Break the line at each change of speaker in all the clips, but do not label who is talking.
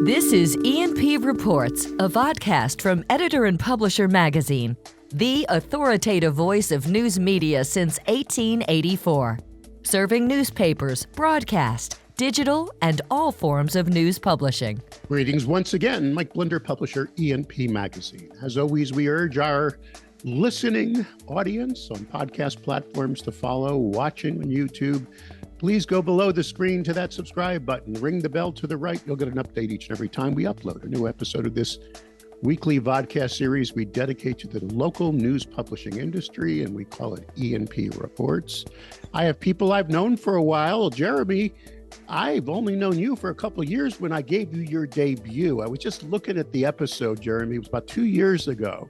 This is E&P Reports, a vodcast from Editor and Publisher Magazine, the authoritative voice of news media since 1884, serving newspapers, broadcast, digital, and all forms of news publishing.
Greetings once again, Mike Blinder, publisher, E&P Magazine. As always, we urge our listening audience on podcast platforms to follow, watching on YouTube. Please go below the screen to that subscribe button, ring the bell to the right. You'll get an update each and every time we upload a new episode of this weekly vodcast series we dedicate to the local news publishing industry, and we call it E&P Reports. I have people I've known for a while. Jeremy, I've only known you for a couple of years when I gave you your debut. I was just looking at the episode, Jeremy. It was about 2 years ago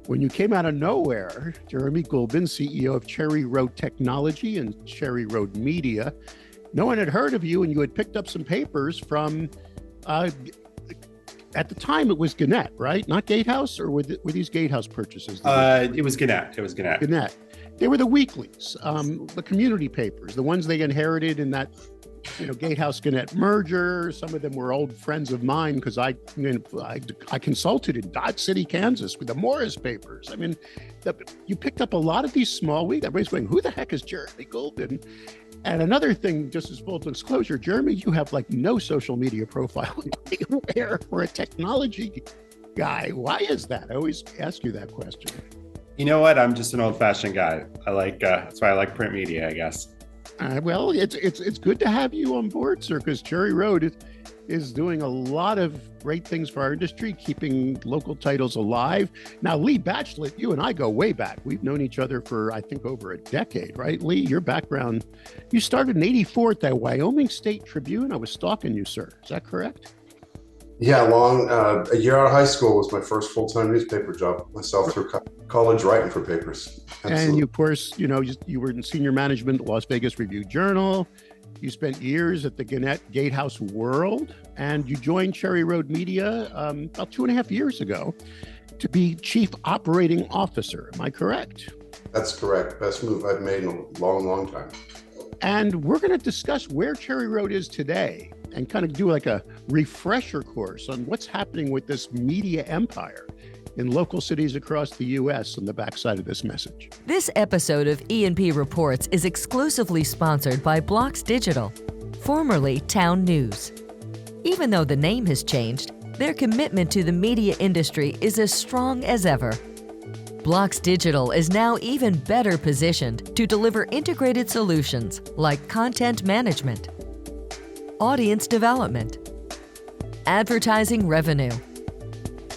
when you came out of nowhere. Jeremy Gulban, CEO of CherryRoad Technology and CherryRoad Media. No one had heard of you, and you had picked up some papers from, at the time it was Gannett, right? Not Gatehouse, or were these Gatehouse purchases?
It was Gannett.
Gannett. They were the weeklies, the community papers, the ones they inherited in that Gatehouse Gannett merger. Some of them were old friends of mine because I consulted in Dodge City, Kansas with the Morris papers. I mean, you picked up a lot of these small weeks. Everybody's going, who the heck is Jeremy Gulban? And another thing, just as full disclosure, Jeremy, you have like no social media profile anywhere for a technology guy. Why is that? I always ask you that question.
You know what? I'm just an old-fashioned guy. That's why I like print media, I guess.
Well, it's good to have you on board, sir, because CherryRoad is doing a lot of great things for our industry, keeping local titles alive. Now, Lee Batchelet, you and I go way back. We've known each other for, I think, over a decade, right? Lee, your background, you started in '84 at the Wyoming State Tribune. I was stalking you, sir. Is that correct?
Yeah, a year out of high school was my first full-time newspaper job. Myself through college writing for papers. Absolutely.
And you, of course, you were in senior management at Las Vegas Review-Journal. You spent years at the Gannett Gatehouse World, and you joined CherryRoad Media about 2.5 years ago to be Chief Operating Officer. Am I correct?
That's correct. Best move I've made in a long, long time.
And we're going to discuss where CherryRoad is today and kind of do like a refresher course on what's happening with this media empire in local cities across the U.S. on the backside of this message.
This episode of E&P Reports is exclusively sponsored by Blocks Digital, formerly Town News. Even though the name has changed, their commitment to the media industry is as strong as ever. Blocks Digital is now even better positioned to deliver integrated solutions like content management, audience development, advertising revenue,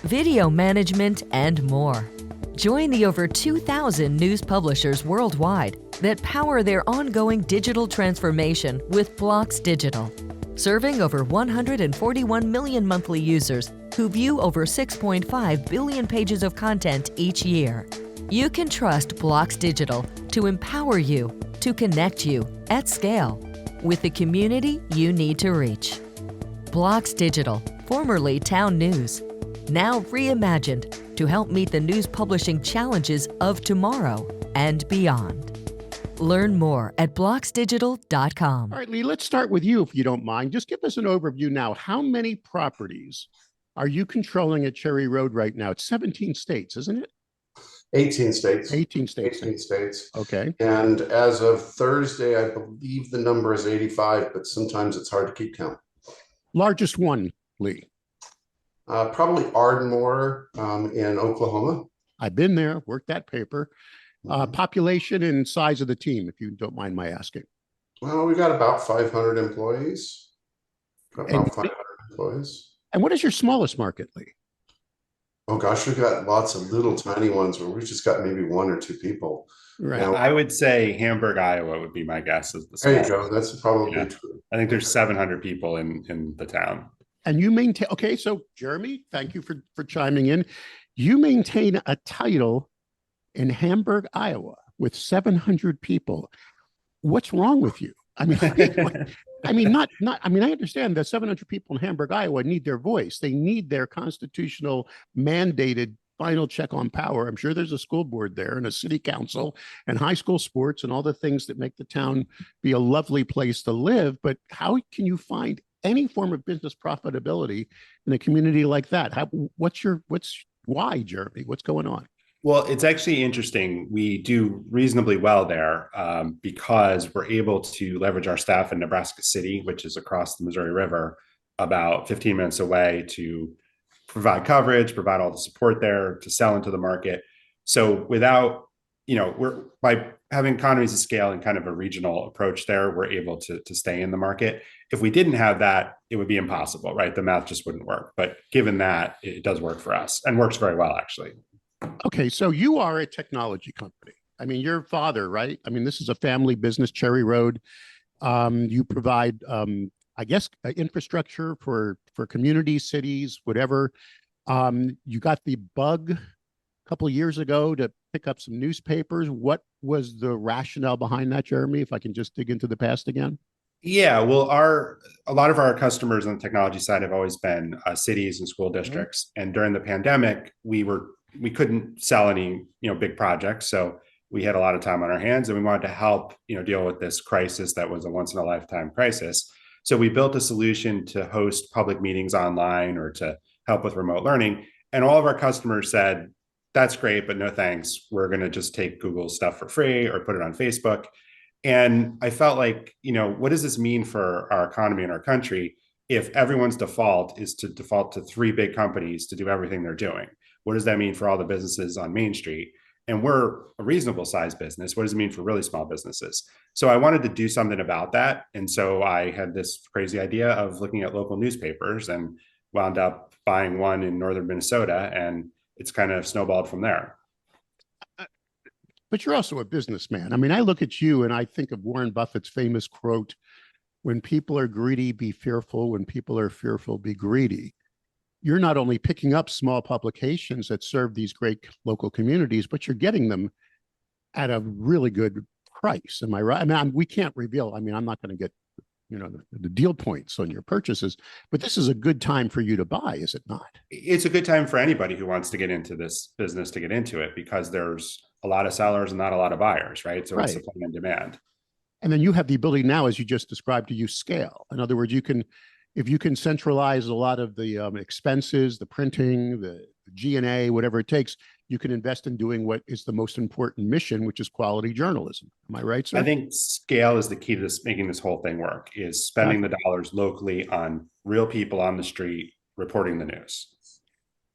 video management, and more. Join the over 2,000 news publishers worldwide that power their ongoing digital transformation with Blocks Digital, serving over 141 million monthly users who view over 6.5 billion pages of content each year. You can trust Blocks Digital to empower you, to connect you at scale with the community you need to reach. Blocks Digital, formerly Town News, now reimagined to help meet the news publishing challenges of tomorrow and beyond. Learn more at blocksdigital.com.
All right, Lee, let's start with you, if you don't mind. Just give us an overview now. How many properties are you controlling at CherryRoad right now? It's 17 states, isn't it?
18 states.
18 states.
18 states.
Okay.
And as of Thursday, I believe the number is 85, but sometimes it's hard to keep count.
Largest one, Lee?
Probably Ardmore in Oklahoma.
I've been there, worked that paper. Population and size of the team, if you don't mind my asking.
Well, we got about 500 employees.
And what is your smallest market, Lee?
Oh gosh, we've got lots of little tiny ones where we've just got maybe 1 or 2 people.
Right.
Now,
I would say Hamburg, Iowa would be my guess.
There you go. That's probably true.
I think there's 700 people in the town.
And you maintain, okay, so Jeremy, thank you for chiming in. You maintain a title in Hamburg, Iowa with 700 people. What's wrong with you? I mean, I understand that 700 people in Hamburg, Iowa need their voice. They need their constitutional mandated final check on power. I'm sure there's a school board there and a city council and high school sports and all the things that make the town be a lovely place to live. But how can you find any form of business profitability in a community like that. Why, Jeremy? What's going on?
Well, it's actually interesting. We do reasonably well there because we're able to leverage our staff in Nebraska City, which is across the Missouri River, about 15 minutes away, to provide coverage, provide all the support there to sell into the market. So without, we're by having economies of scale and kind of a regional approach there, we're able to stay in the market. If we didn't have that, it would be impossible, right? The math just wouldn't work. But given that, it does work for us and works very well, actually.
Okay, so you are a technology company. I mean, your father, right? I mean, this is a family business, CherryRoad. You provide, I guess, infrastructure for communities, cities, whatever. You got the bug a couple of years ago to pick up some newspapers. What was the rationale behind that, Jeremy? If I can just dig into the past again.
Yeah, well, a lot of our customers on the technology side have always been cities and school districts. And during the pandemic, we couldn't sell any big projects, so we had a lot of time on our hands, and we wanted to help deal with this crisis that was a once in a lifetime crisis. So we built a solution to host public meetings online or to help with remote learning. And all of our customers said, "That's great, but no thanks. We're going to just take Google's stuff for free or put it on Facebook." And I felt like, what does this mean for our economy and our country if everyone's default is to default to three big companies to do everything they're doing? What does that mean for all the businesses on Main Street? And we're a reasonable sized business. What does it mean for really small businesses? So I wanted to do something about that. And so I had this crazy idea of looking at local newspapers and wound up buying one in northern Minnesota. And it's kind of snowballed from there.
But you're also a businessman. I mean, I look at you and I think of Warren Buffett's famous quote, "When people are greedy, be fearful. When people are fearful, be greedy." You're not only picking up small publications that serve these great local communities, but you're getting them at a really good price. Am I right? I mean, we can't reveal. I mean, I'm not going to get, the deal points on your purchases, but this is a good time for you to buy, is it not?
It's a good time for anybody who wants to get into this business to get into it, because there's a lot of sellers and not a lot of buyers, right? So it's supply and demand.
And then you have the ability now, as you just described, to use scale. In other words, if you can centralize a lot of the expenses, the printing, the G&A, whatever it takes, you can invest in doing what is the most important mission, which is quality journalism. Am I right, sir?
I think scale is the key to this, making this whole thing work, is spending the dollars locally on real people on the street reporting the news.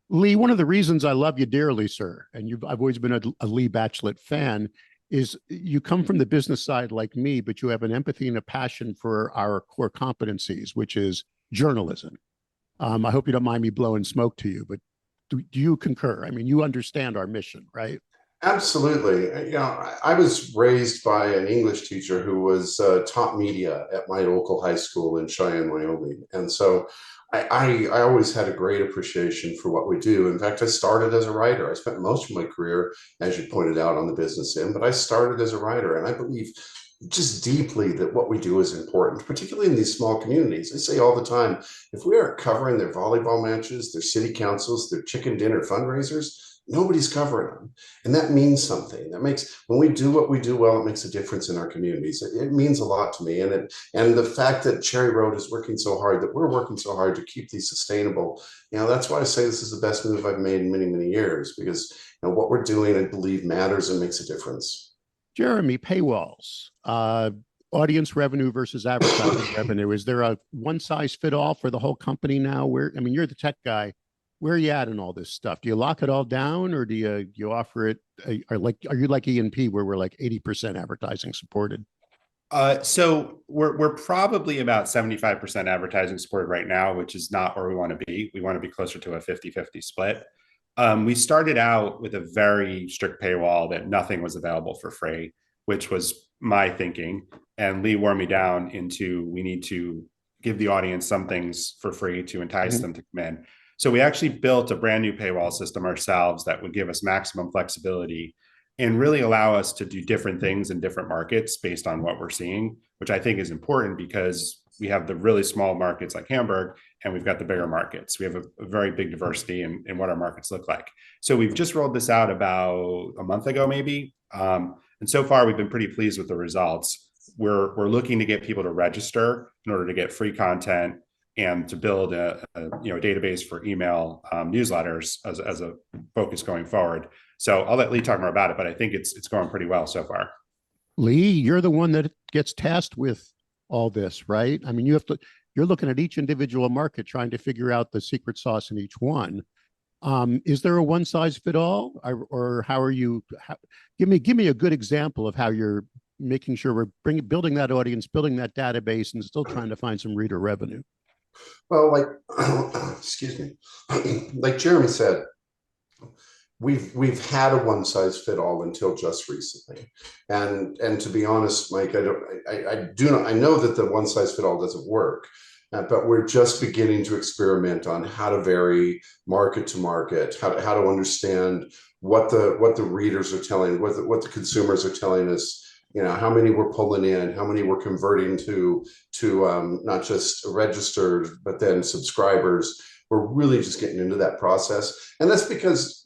Lee, one of the reasons I love you dearly, sir, and I've always been a Lee Bachelet fan, is you come from the business side like me, but you have an empathy and a passion for our core competencies, which is journalism. I hope you don't mind me blowing smoke to you, but do you concur? I mean, you understand our mission, right?
Absolutely. I was raised by an English teacher who was taught media at my local high school in Cheyenne, Wyoming. And so I always had a great appreciation for what we do. In fact, I started as a writer. I spent most of my career, as you pointed out, on the business end, but I started as a writer. And I believe just deeply that what we do is important, particularly in these small communities. I say all the time, if we aren't covering their volleyball matches, their city councils, their chicken dinner fundraisers, nobody's covering them. And that means something. That makes, when we do what we do well, it makes a difference in our communities. It means a lot to me. And the fact that CherryRoad is working so hard, that we're working so hard to keep these sustainable, that's why I say this is the best move I've made in many, many years, because what we're doing, I believe, matters and makes a difference.
Jeremy, paywalls, audience revenue versus advertising revenue. Is there a one size fit all for the whole company now? You're the tech guy. Where are you at in all this stuff? Do you lock it all down, or do you offer it? Are you like E&P, where we're like 80% advertising supported?
So we're probably about 75% advertising supported right now, which is not where we want to be. We want to be closer to a 50-50 split. We started out with a very strict paywall that nothing was available for free, which was my thinking. And Lee wore me down into, we need to give the audience some things for free to entice them to come in. So we actually built a brand new paywall system ourselves that would give us maximum flexibility and really allow us to do different things in different markets based on what we're seeing, which I think is important, because we have the really small markets like Hamburg, and we've got the bigger markets. We have a very big diversity in what our markets look like. So we've just rolled this out about a month ago, maybe. And so far, we've been pretty pleased with the results. We're looking to get people to register in order to get free content. and to build a database for email newsletters as a focus going forward. So I'll let Lee talk more about it, but I think it's going pretty well so far.
Lee, you're the one that gets tasked with all this, right? I mean, you're looking at each individual market, trying to figure out the secret sauce in each one. Is there a one size fit all, or how are you? Give me a good example of how you're making sure we're building that audience, building that database, and still trying to find some reader revenue.
Well, like, excuse me, like Jeremy said, we've had a one size fit all until just recently, and to be honest, Mike, I know that the one size fit all doesn't work, but we're just beginning to experiment on how to vary market to market, how to understand what the readers are telling, what the consumers are telling us. How many we're pulling in, how many we're converting to not just registered, but then subscribers. We're really just getting into that process. And that's because,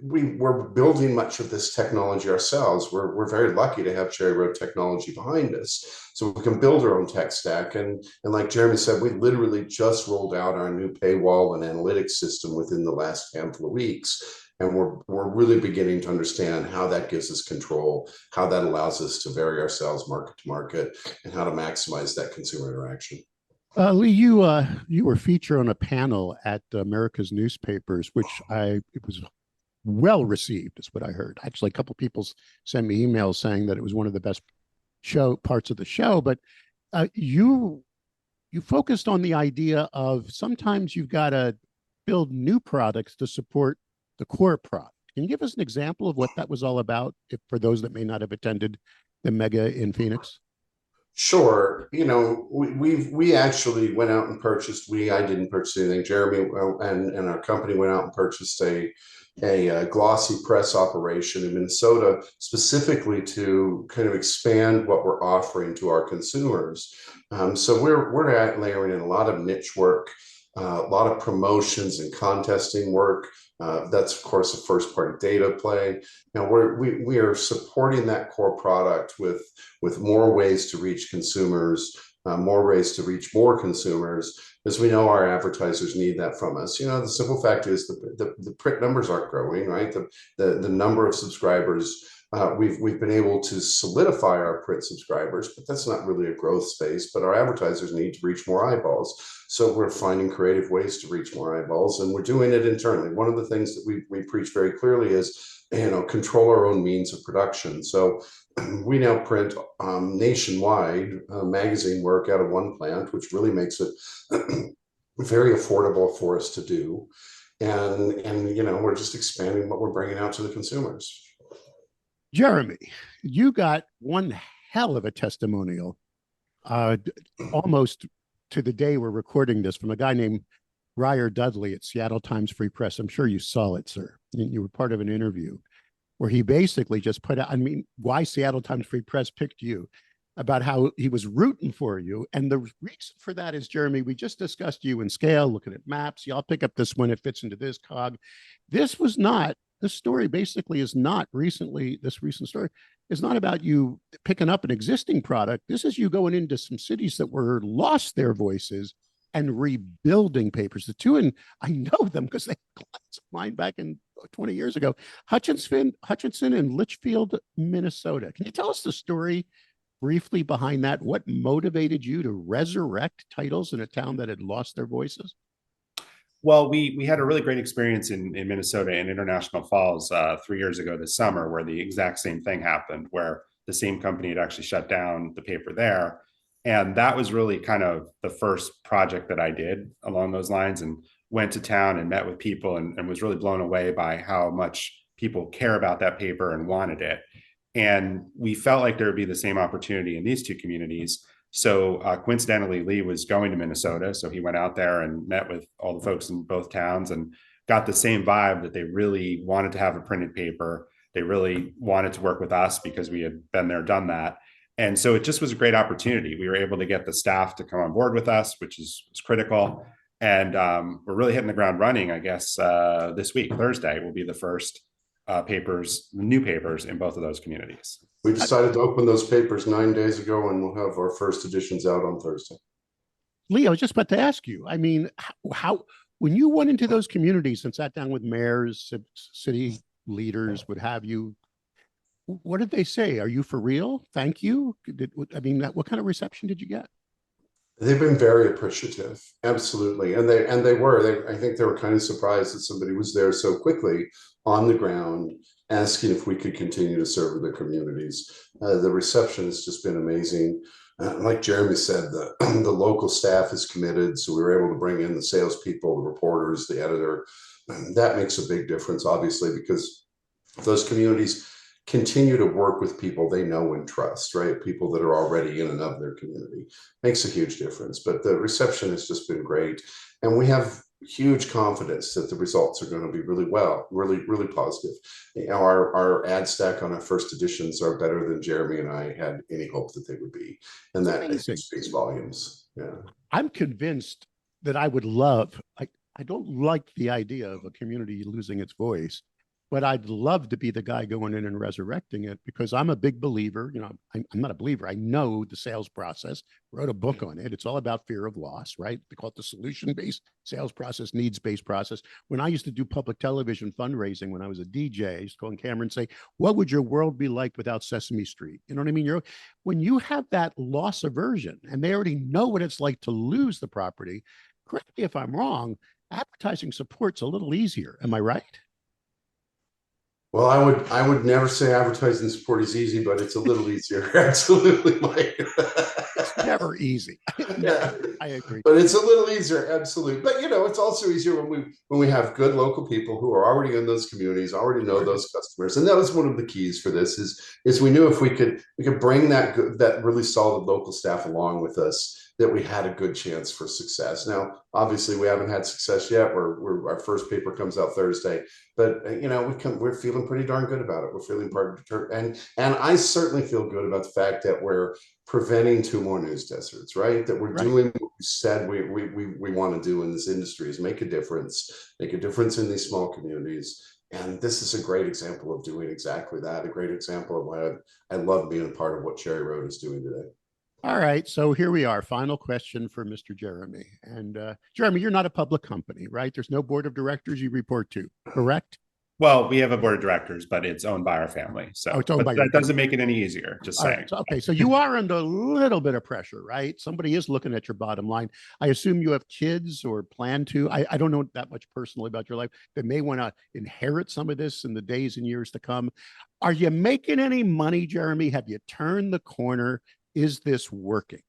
we're building much of this technology ourselves. We're very lucky to have CherryRoad technology behind us. So we can build our own tech stack. And like Jeremy said, we literally just rolled out our new paywall and analytics system within the last handful of weeks. And we're really beginning to understand how that gives us control, how that allows us to vary ourselves market to market, and how to maximize that consumer interaction.
Lee, you were featured on a panel at America's Newspapers, which it was well received, is what I heard. Actually, a couple of people sent me emails saying that it was one of the best parts of the show. But you focused on the idea of sometimes you've got to build new products to support the core product. Can you give us an example of what that was all about, for those that may not have attended the Mega in Phoenix?
Sure. We actually went out and purchased. I didn't purchase anything. Jeremy and our company went out and purchased a glossy press operation in Minnesota, specifically to kind of expand what we're offering to our consumers. So we're layering in a lot of niche work, a lot of promotions and contesting work. That's of course a first party data play. Now we are supporting that core product with more ways to reach consumers, more ways to reach more consumers, as we know our advertisers need that from us. The simple fact is the print numbers aren't growing, right? The number of subscribers, we've been able to solidify our print subscribers, but that's not really a growth space. But our advertisers need to reach more eyeballs. So we're finding creative ways to reach more eyeballs, and we're doing it internally. One of the things that we preach very clearly is, control our own means of production. So we now print nationwide magazine work out of one plant, which really makes it very affordable for us to do. And we're just expanding what we're bringing out to the consumers.
Jeremy, you got one hell of a testimonial, almost to the day we're recording this, from a guy named Ryer Dudley at Seattle Times Free Press. I'm sure you saw it, sir. You were part of an interview where he basically just put out, why Seattle Times Free Press picked you, about how he was rooting for you. And the reason for that is, Jeremy, we just discussed you in scale, looking at maps. Y'all pick up this one, it fits into this cog. This story basically is not this recent story is not about you picking up an existing product. This is you going into some cities that were lost their voices and rebuilding papers. The two, and I know them because they had clients of mine back in 20 years ago, Hutchinson and Litchfield, Minnesota. Can you tell us the story briefly behind that? What motivated you to resurrect titles in a town that had lost their voices?
Well, we had a really great experience in Minnesota in International Falls 3 years ago this summer, where the exact same thing happened, where the same company had actually shut down the paper there. And that was really kind of the first project that I did along those lines, and went to town and met with people and was really blown away by how much people care about that paper and wanted it. And we felt like there would be the same opportunity in these two communities. So coincidentally, Lee was going to Minnesota. So he went out there and met with all the folks in both towns and got the same vibe that they really wanted to have a printed paper. They really wanted to work with us because we had been there, done that. And so it just was a great opportunity. We were able to get the staff to come on board with us, which was critical. And we're really hitting the ground running, I guess, this week. Thursday will be the first new papers in both of those communities.
We decided to open those papers 9 days ago, and we'll have our first editions out on Thursday.
Lee, I was just about to ask you. I mean, how when you went into those communities and sat down with mayors, city leaders, what have you, what did they say? Are you for real? Thank you. I mean, what kind of reception did you get?
They've been very appreciative, absolutely, and I think they were kind of surprised that somebody was there so quickly on the ground, asking if we could continue to serve their communities. The reception has just been amazing. Like Jeremy said, the local staff is committed, so we were able to bring in the salespeople, the reporters, the editor. That makes a big difference, obviously, because those communities continue to work with people they know and trust, right? People that are already in and of their community. Makes a huge difference. But the reception has just been great. And we have huge confidence that the results are going to be really positive. You know, our ad stack on our first editions are better than Jeremy and I had any hope that they would be. And that speaks volumes. Yeah.
I'm convinced that I would love, I don't like the idea of a community losing its voice, but I'd love to be the guy going in and resurrecting it, because I'm a big believer. You know, I'm not a believer. I know the sales process, wrote a book on it. It's all about fear of loss, right? They call it the solution-based sales process, needs-based process. When I used to do public television fundraising, when I was a DJ, I used to go on camera and say, what would your world be like without Sesame Street? You know what I mean? When you have that loss aversion and they already know what it's like to lose the property, correct me if I'm wrong, advertising support's a little easier. Am I right?
Well, I would never say advertising support is easy, but it's a little easier. Absolutely, Mike.
It's never easy. I agree.
But it's a little easier, absolutely. But you know, it's also easier when we have good local people who are already in those communities, already know those customers. And that was one of the keys for this is we knew if we could bring that really solid local staff along with us, that we had a good chance for success. Now, obviously, we haven't had success yet. Our first paper comes out Thursday, but you know, we're feeling pretty darn good about it. We're feeling and I certainly feel good about the fact that we're preventing 2 more news deserts, right? That we're doing what we said we want to do in this industry, is make a difference in these small communities. And this is a great example of doing exactly that. A great example of why I love being a part of what CherryRoad is doing today.
All right, so here we are. Final question for Mr. Jeremy. And Jeremy, you're not a public company, right? There's no board of directors you report to, correct?
Well, we have a board of directors, but it's owned by our family. So that doesn't make it any easier, just saying.
Right, so, okay, so you are under a little bit of pressure, right? Somebody is looking at your bottom line. I assume you have kids or plan to. I don't know that much personally about your life. They may want to inherit some of this in the days and years to come. Are you making any money, Jeremy? Have you turned the corner? Is this working?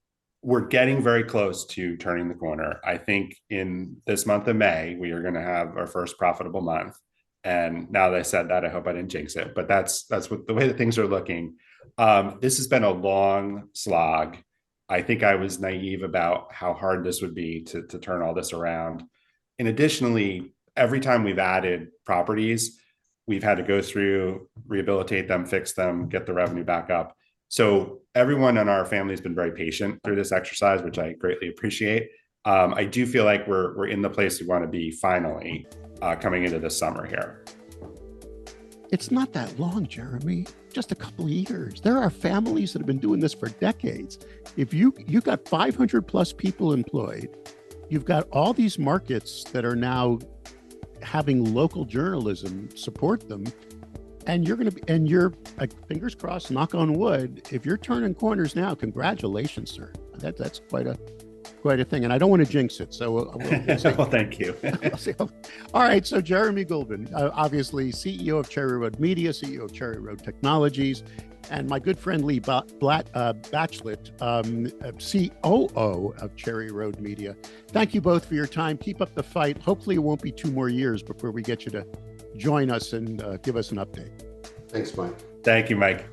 We're getting very close to turning the corner. I think in this month of May, we are going to have our first profitable month. And now that I said that, I hope I didn't jinx it, but that's what the way that things are looking. This has been a long slog. I think I was naive about how hard this would be to turn all this around. And additionally, every time we've added properties, we've had to go through, rehabilitate them, fix them, get the revenue back up. So everyone in our family has been very patient through this exercise, which I greatly appreciate. I do feel like we're in the place we want to be finally coming into this summer here.
It's not that long, Jeremy. Just a couple of years. There are families that have been doing this for decades. If you got 500 plus people employed, you've got all these markets that are now having local journalism support them. And you're fingers crossed, knock on wood, if you're turning corners now, congratulations, sir. That's quite a thing. And I don't want to jinx it. So
well, thank you.
All right. So Jeremy Gulban, obviously CEO of CherryRoad Media, CEO of CherryRoad Technologies, and my good friend Lee Bachelet, COO of CherryRoad Media. Thank you both for your time. Keep up the fight. Hopefully it won't be 2 more years before we get you to join us and give us an update.
Thanks, Mike.
Thank you, Mike.